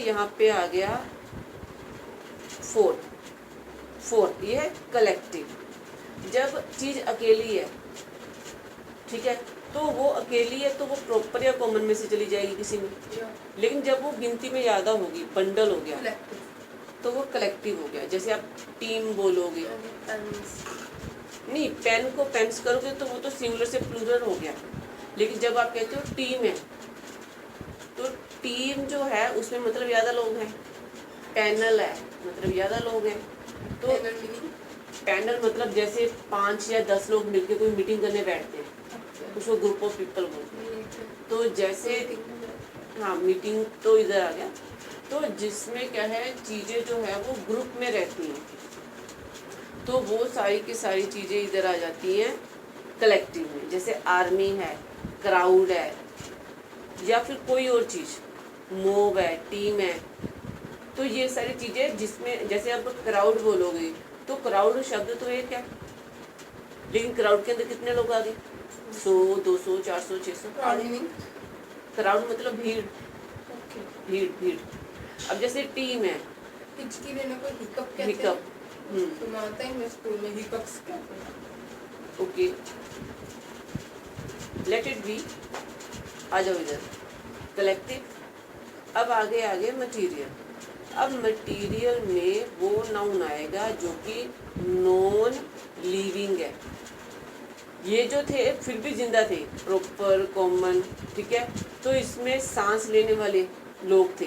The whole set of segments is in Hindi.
यहाँ पे आ गया फोर, ये है कलेक्टिव। जब चीज अकेली है, ठीक है, तो वो अकेली है तो वो प्रॉपर या कॉमन में से चली जाएगी किसी में। लेकिन जब वो गिनती में ज्यादा होगी, बंडल हो गया, तो वो कलेक्टिव हो गया। जैसे आप टीम बोलोगे, नहीं पेन को पेन्स करोगे तो वो तो सिंगुलर से प्लूरल हो गया। लेकिन जब आप कहते हो टीम है, तो टीम जो है उसमें मतलब ज्यादा लोग हैं। पैनल है मतलब ज्यादा लोग हैं। तो पैनल मतलब जैसे 5 या 10 लोग मिलकर कोई मीटिंग करने बैठते हैं, उसको ग्रुप ऑफ पीपल बोलते हैं। तो जैसे हाँ मीटिंग तो इधर आ गया। तो जिसमें क्या है, चीजें जो है वो ग्रुप में रहती हैं, तो वो सारी की सारी चीजें इधर आ जाती हैं कलेक्टिव में। जैसे आर्मी है, क्राउड है, या फिर कोई और चीज, मोब है, टीम है। तो ये सारी चीजें जिसमें, जैसे आप क्राउड बोलोगे तो क्राउड शब्द तो एक है, लेकिन क्राउड के अंदर कितने लोग आ गए? 100, 200, 400, 600। क्राउड मतलब भीड़, भीड़। अब जैसे टीम है, hiccup, okay, let it be. आ जाओ इधर, कलेक्टिव। अब आगे मटीरियल। अब मटीरियल में वो नाउन आएगा जो कि नॉन लिविंग है। ये जो थे फिर भी जिंदा थे, प्रॉपर, कॉमन, ठीक है। तो इसमें सांस लेने वाले लोग थे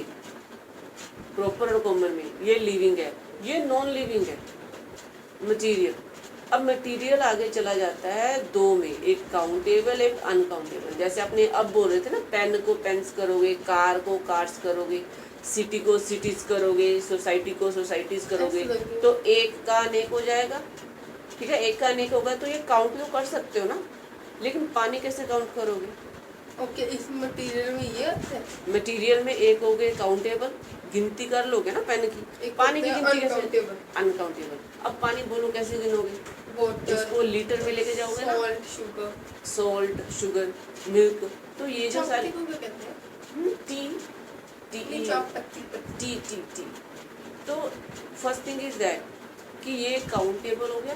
प्रॉपर और कॉमन में, ये लिविंग है, ये नॉन लिविंग है मटीरियल। अब मटीरियल आगे चला जाता है दो में, एक काउंटेबल, एक अनकाउंटेबल। जैसे आपने अब बोल रहे थे ना, पेन को पेन्स करोगे, कार को कार्स करोगे, सिटी को सिटीज करोगे, सोसाइटी को सोसाइटीज करोगे, तो एक का अनेक हो जाएगा, ठीक है। एक का अनेक होगा तो ये काउंट तो कर सकते हो ना, लेकिन पानी कैसे काउंट करोगे? ओके, इस मटेरियल में ये आता है। मटेरियल में एक हो गए काउंटेबल, गिनती कर लोगे ना पेन की। पानी की गिनती कैसे? अनकाउंटेबल। अब पानी बोलो कैसे गिनोगे? इसको लीटर में लेके जाओगे ना, सॉल्ट, शुगर, मिल्क। तो ये जो सारी टी। तो फर्स्ट थिंग इज दैट कि ये काउंटेबल हो गया,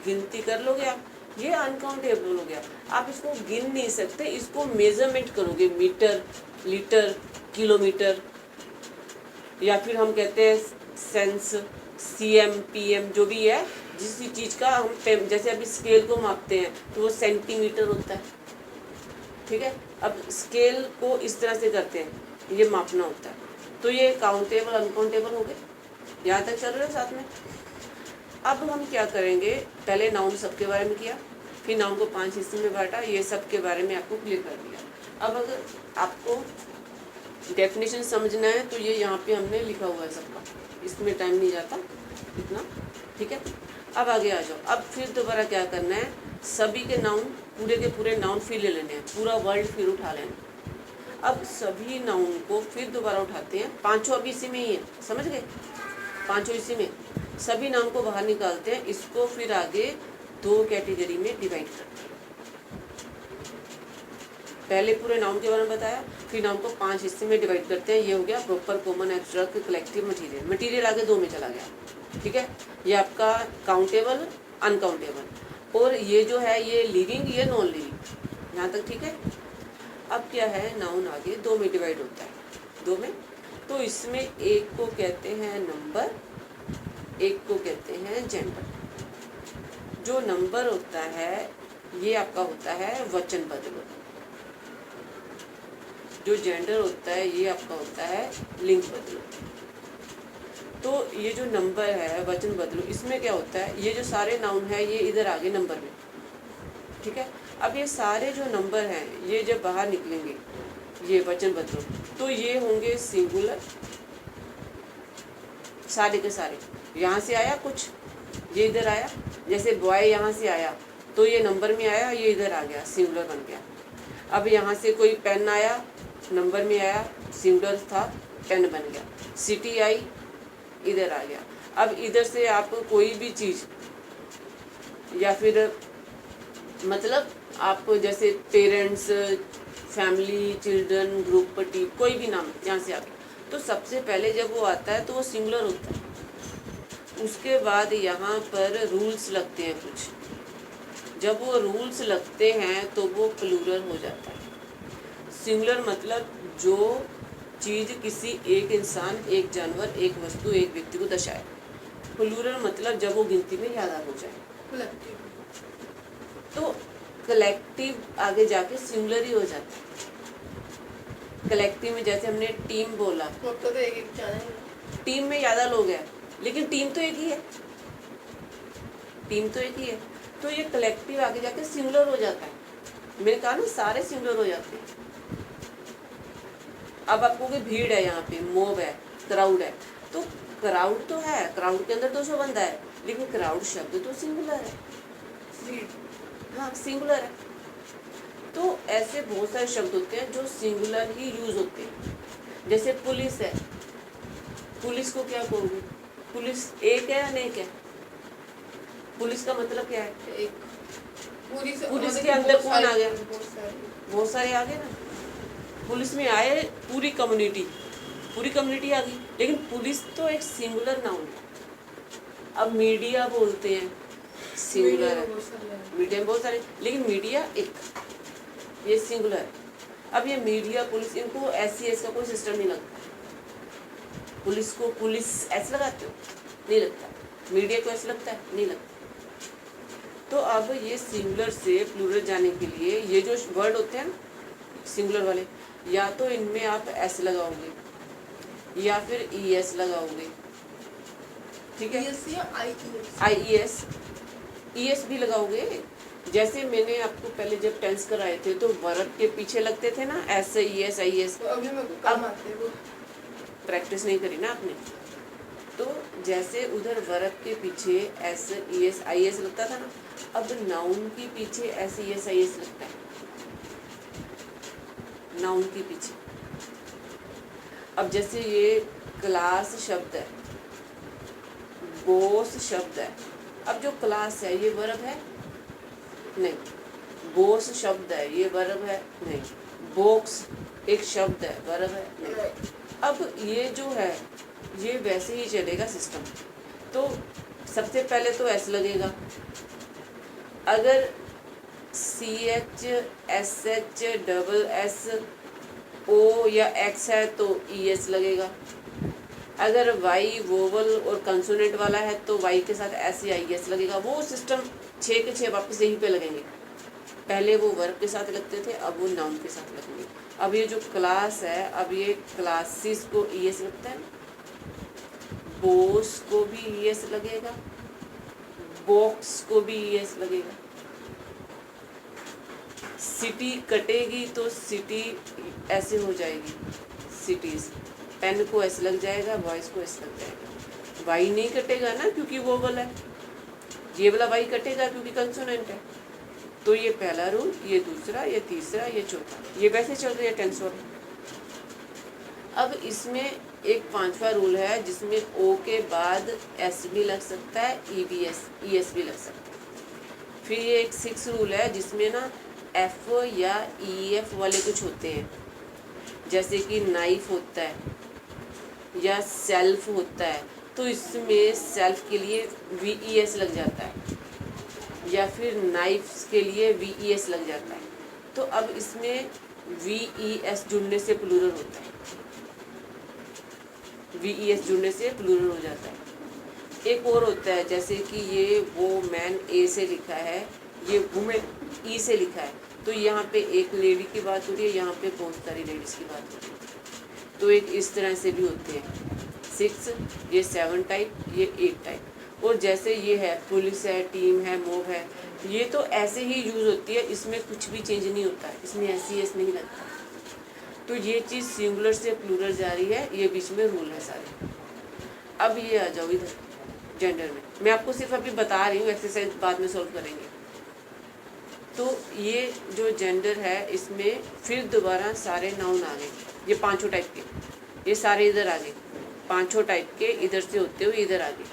गिनती कर लोगे आप। ये अनकाउंटेबल हो गया, आप इसको गिन नहीं सकते, इसको मेजरमेंट करोगे, मीटर, लीटर, किलोमीटर, या फिर हम कहते हैं सेंस, सीएम, पीएम, जो भी है, जिस चीज़ का हम जैसे अभी स्केल को मापते हैं तो वो सेंटीमीटर होता है, ठीक है। अब स्केल को इस तरह से करते हैं, ये मापना होता है। तो ये काउंटेबल अनकाउंटेबल हो गए, यहाँ तक चल रहे हो साथ में। अब हम क्या करेंगे, पहले नाउन सबके बारे में किया, फिर नाउन को 5 हिस्से में बांटा, ये सब के बारे में आपको क्लियर कर दिया। अब अगर आपको डेफिनेशन समझना है तो ये यहाँ पे हमने लिखा हुआ है सबका, इसमें टाइम नहीं जाता इतना, ठीक है। अब आगे आ जाओ। अब फिर दोबारा क्या करना है, सभी के नाउन, पूरे के पूरे नाउन फिर ले लेने हैं, पूरा वर्ल्ड फिर उठा लेना। अब सभी नाउन को फिर दोबारा उठाते हैं, पांचों अभी इसी में ही है, समझ गए, पांचों इसी में। सभी नाउन को बाहर निकालते हैं, इसको फिर आगे 2 कैटेगरी में डिवाइड करते हैं। पहले पूरे नाउन के बारे में बताया, फिर नाउन को 5 हिस्से में डिवाइड करते हैं। ये हो गया proper, common, abstract, collective, material. Material आगे 2 में चला गया, ठीक है। ये आपका काउंटेबल, अनकाउंटेबल, और ये जो है ये लिविंग, ये नॉन लिविंग, यहाँ तक ठीक है। अब क्या है, नाउन आगे 2 में डिवाइड होता है, 2 में। तो इसमें एक को कहते हैं नंबर, एक को कहते हैं जेंडर। जो नंबर होता है ये आपका होता है वचन बदलो, जो जेंडर होता है ये आपका होता है लिंग बदलो। तो ये जो नंबर है, वचन बदलो, इसमें क्या होता है, ये जो सारे नाउन है ये इधर आगे नंबर में, ठीक है। अब ये सारे जो नंबर हैं ये जब बाहर निकलेंगे, ये वचन बदलो, तो ये होंगे सिंगुलर, सारे के सारे। यहाँ से आया कुछ, ये इधर आया, जैसे बॉय यहाँ से आया तो ये नंबर में आया, ये इधर आ गया, सिंगुलर बन गया। अब यहाँ से कोई पेन आया, नंबर में आया, सिंगुलर था, पेन बन गया। सिटी आई, इधर आ गया। अब इधर से आप कोई भी चीज़, या फिर मतलब आप जैसे parents, family, children, group, team, कोई भी नाम यहाँ से आ गया, तो सबसे पहले जब वो आता है तो वो सिंगुलर होता है, उसके बाद यहाँ पर रूल्स लगते हैं कुछ, जब वो रूल्स लगते हैं तो वो प्लूरल हो जाता है। सिंगुलर मतलब जो चीज़ किसी एक इंसान, एक जानवर, एक वस्तु, एक व्यक्ति को दर्शाए। प्लूरल मतलब जब वो गिनती में ज़्यादा हो जाए। कलेक्टिव। तो कलेक्टिव आगे जाके सिंगुलर ही हो जाता है। कलेक्टिव में जैसे हमने टीम बोला, होता तो एक जाने। टीम में ज़्यादा लोग हैं लेकिन टीम तो एक ही है, टीम तो एक ही है। तो ये कलेक्टिव आगे जाके सिंगुलर हो जाता है। मैंने कहा ना सारे सिंगुलर हो जाते हैं। अब आपको कोई भीड़ है, यहाँ पे मोब है, क्राउड है, तो क्राउड तो है, क्राउड के अंदर 200 बंदा है, लेकिन क्राउड शब्द तो सिंगुलर है। हाँ, सिंगुलर है। तो ऐसे बहुत सारे शब्द होते हैं जो सिंगुलर ही यूज होते हैं। जैसे पुलिस है, पुलिस को क्या कहोगे? पुलिस एक है या अनेक है? पुलिस का मतलब क्या है? एक पुलिस के अंदर कौन आ गया? बहुत सारे आ गए ना। पुलिस में आए पूरी कम्युनिटी आ गई, लेकिन पुलिस तो एक सिंगुलर नाउन है। अब मीडिया बोलते हैं, सिंगुलर है, मीडिया में बहुत सारे, लेकिन मीडिया एक, ये सिंगुलर है। अब ये मीडिया, पुलिस, इनको SES का कोई सिस्टम नहीं लगता। पुलिस को पुलिस ऐसे लगाते हो? नहीं लगता। मीडिया को ऐसे लगता है? नहीं लगता। तो अब ये सिंगुलर से प्लूरल जाने के लिए ये जो वर्ड होते हैं ना सिंगुलर वाले, या तो इनमें आप S लगाओगे या फिर ES लगाओगे, ठीक है? ES भी लगाओगे। जैसे मैंने आपको पहले जब टेंस कराए थे तो वर्ब के पीछे लगते थे ना SES। तो अभी मेरे को काम आते हैं वो। प्रैक्टिस नहीं करी ना आपने, तो जैसे उधर वर्ब के पीछे SES लगता था ना, अब नाउन के पीछे SES लगता है। नाउन के पीछे अब जैसे ये क्लास शब्द है, बॉस शब्द है। अब जो क्लास है ये वर्ब है? नहीं। बॉस शब्द है, ये वर्ब है? नहीं। बॉक्स एक शब्द है, वर्ब है? नहीं। अब ये जो है ये वैसे ही चलेगा सिस्टम। तो सबसे पहले तो S लगेगा, अगर CH SH SS O या X है तो ES लगेगा, अगर Y वोवल और कंसोनेंट वाला है तो Y के साथ SEIS लगेगा। वो सिस्टम 6 के 6 वापस यहीं पे लगेंगे। पहले वो वर्ब के साथ लगते थे, अब वो नाउन के साथ लगेंगे। अब ये जो क्लास है, अब ये क्लासेस को ES लगता है, बॉस को भी ES लगेगा, बॉक्स को भी ES लगेगा। सिटी कटेगी तो सिटी ऐसे हो जाएगी, सिटीज। पेन को S लग जाएगा, वॉइस को S लग जाएगा। वाई नहीं कटेगा ना क्योंकि वो वाला है, ये वाला वाई कटेगा क्योंकि कंसोनेंट है। तो ये पहला रूल, ये दूसरा, ये तीसरा, ये चौथा, ये वैसे चल रही है टेंस वाला। अब इसमें एक 5वां रूल है जिसमें O के बाद S भी लग सकता है, ES भी लग सकता है। फिर ये एक 6 रूल है जिसमें ना F या EF वाले कुछ होते हैं, जैसे कि नाइफ होता है या सेल्फ होता है, तो इसमें सेल्फ के लिए VES लग जाता है, या फिर नाइफ्स के लिए VES लग जाता है। तो अब इसमें VES जुड़ने से प्लूरल होता है, VES जुड़ने से प्लूरल हो जाता है। एक और होता है जैसे कि ये वो मैन A से लिखा है, ये वुमेन E से लिखा है, तो यहाँ पे एक लेडी की बात हो रही है, यहाँ पे बहुत सारी लेडीज़ की बात हो रही है। तो एक इस तरह से भी होते हैं 6, ये 7 टाइप, ये 8 टाइप। और जैसे ये है पुलिस है, टीम है, मोब है, ये तो ऐसे ही यूज़ होती है, इसमें कुछ भी चेंज नहीं होता है, इसमें SES नहीं लगता। तो ये चीज़ सिंगुलर से प्लूरल जा रही है, ये बीच में रूल है सारे। अब ये आ जाओ इधर जेंडर में, मैं आपको सिर्फ अभी बता रही हूँ, एक्सरसाइज बाद में सॉल्व करेंगे। तो ये जो जेंडर है इसमें फिर दोबारा सारे नाउन आ गए, ये 5 टाइप के, ये सारे इधर आ गए, 5 टाइप के इधर से होते हुए इधर आ गए।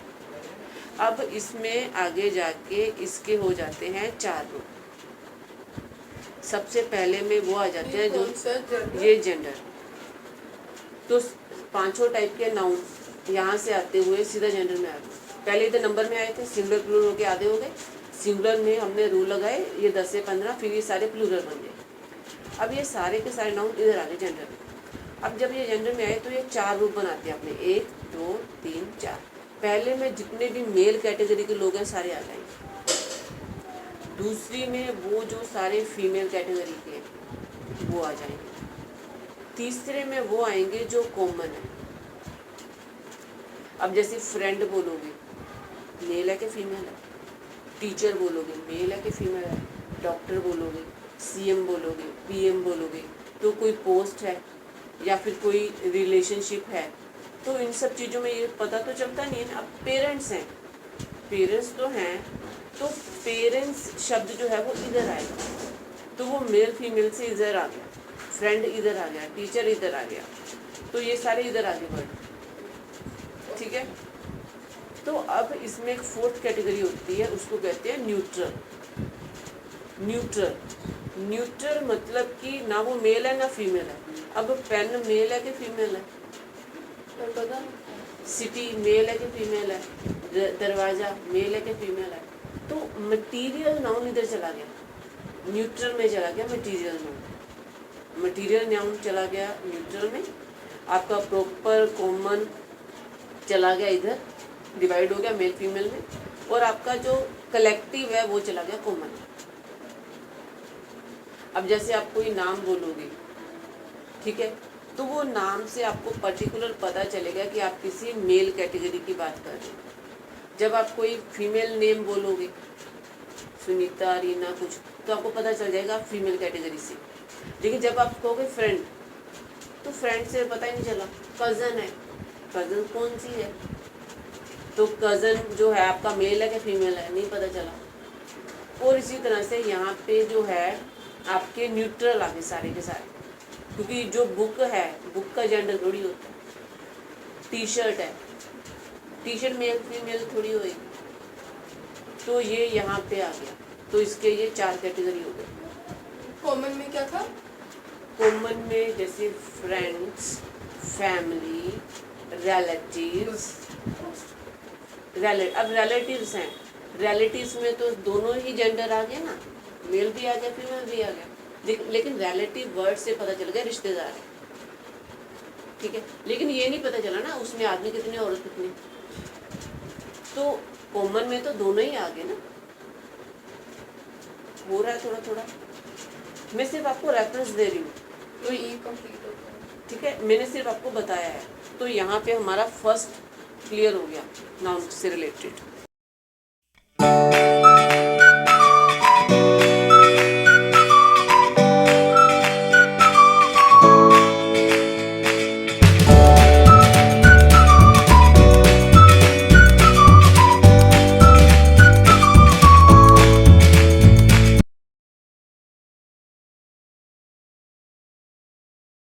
अब इसमें आगे जाके इसके हो जाते हैं 4 रूल। सबसे पहले में वो आ जाते हैं जो ये जेंडर। तो पांचों टाइप के नाउन यहाँ से आते हुए सीधा जेंडर में आ गए। पहले इधर नंबर में आए थे, सिंगुलर प्लूरल होके आधे हो गए, सिंगुलर में हमने रूल लगाए, ये 10 से 15, फिर ये सारे प्लूरल बन गए। अब ये सारे के सारे नाउन इधर आ गए जेंडर में। अब जब ये जेंडर में आए तो ये 4 रूप बनाते हैं अपने, 1 2 3 4। पहले में जितने भी मेल कैटेगरी के लोग हैं सारे आ जाएंगे। दूसरी में वो जो सारे फीमेल कैटेगरी के हैं वो आ जाएंगे। तीसरे में वो आएंगे जो कॉमन है। अब जैसे फ्रेंड बोलोगे, मेल है कि फीमेल है? टीचर बोलोगे, मेल है कि फीमेल है? डॉक्टर बोलोगे, सीएम बोलोगे, पीएम बोलोगे, तो कोई पोस्ट है या फिर कोई रिलेशनशिप है, तो इन सब चीज़ों में ये पता तो चलता नहीं है। अब पेरेंट्स हैं, पेरेंट्स तो हैं, तो पेरेंट्स शब्द जो है वो इधर आएगा, तो वो मेल फीमेल से इधर आ गया, फ्रेंड इधर आ गया, टीचर इधर आ गया, तो ये सारे इधर आगे बढ़े। ठीक है, तो अब इसमें एक 4th कैटेगरी होती है, उसको कहते हैं न्यूट्रल। न्यूट्रल, न्यूट्रल मतलब कि ना वो मेल है ना फीमेल है। अब पेन मेल है कि फीमेल है? पता सिटी मेल है कि फीमेल है? दरवाज़ा मेल है कि फीमेल है? तो मटीरियल नाउन इधर चला गया, न्यूट्रल में चला गया मटीरियल नाउन। मटीरियल नाउन चला गया न्यूट्रल में, आपका प्रॉपर कॉमन चला गया इधर, डिवाइड हो गया मेल फीमेल में, और आपका जो कलेक्टिव है वो चला गया कॉमन। अब जैसे आप कोई नाम बोलोगे, ठीक है, तो वो नाम से आपको पर्टिकुलर पता चलेगा कि आप किसी मेल कैटेगरी की बात कर रहे हैं। जब आप कोई फीमेल नेम बोलोगे, सुनीता, रीना कुछ, तो आपको पता चल जाएगा आप फीमेल कैटेगरी से। लेकिन जब आप कहोगे फ्रेंड, तो फ्रेंड से पता ही नहीं चला। कज़न है, कज़न कौन सी है? तो कज़न जो है आपका मेल है कि फीमेल है, नहीं पता चला। और इसी तरह से यहाँ पे जो है आपके न्यूट्रल आगे सारे के सारे, क्योंकि जो बुक है, बुक का जेंडर थोड़ी होता है। टी शर्ट है, टी शर्ट मेल फीमेल थोड़ी होगी, तो ये यहाँ पे आ गया। तो इसके ये 4 कैटेगरी हो गए। कॉमन में क्या था? कॉमन में जैसे फ्रेंड्स, फैमिली, रिलेटिव्स। अब रिलेटिव्स हैं, रिलेटिव्स में तो दोनों ही जेंडर आ गए ना, मेल भी आ गया फीमेल भी आ गया। लेकिन रिलेटिव वर्ड से पता चल गया रिश्तेदार है, ठीक है। लेकिन ये नहीं पता चला ना उसमें आदमी कितने औरत कितने। तो कॉमन में तो दोनों ही आ गए ना, हो रहा है थोड़ा थोड़ा। मैं सिर्फ आपको रेफरेंस दे रही हूँ, तो ये कंप्लीट होता है। ठीक है, मैंने सिर्फ आपको बताया है। तो यहाँ पे हमारा फर्स्ट क्लियर हो गया नाउन से रिलेटेड।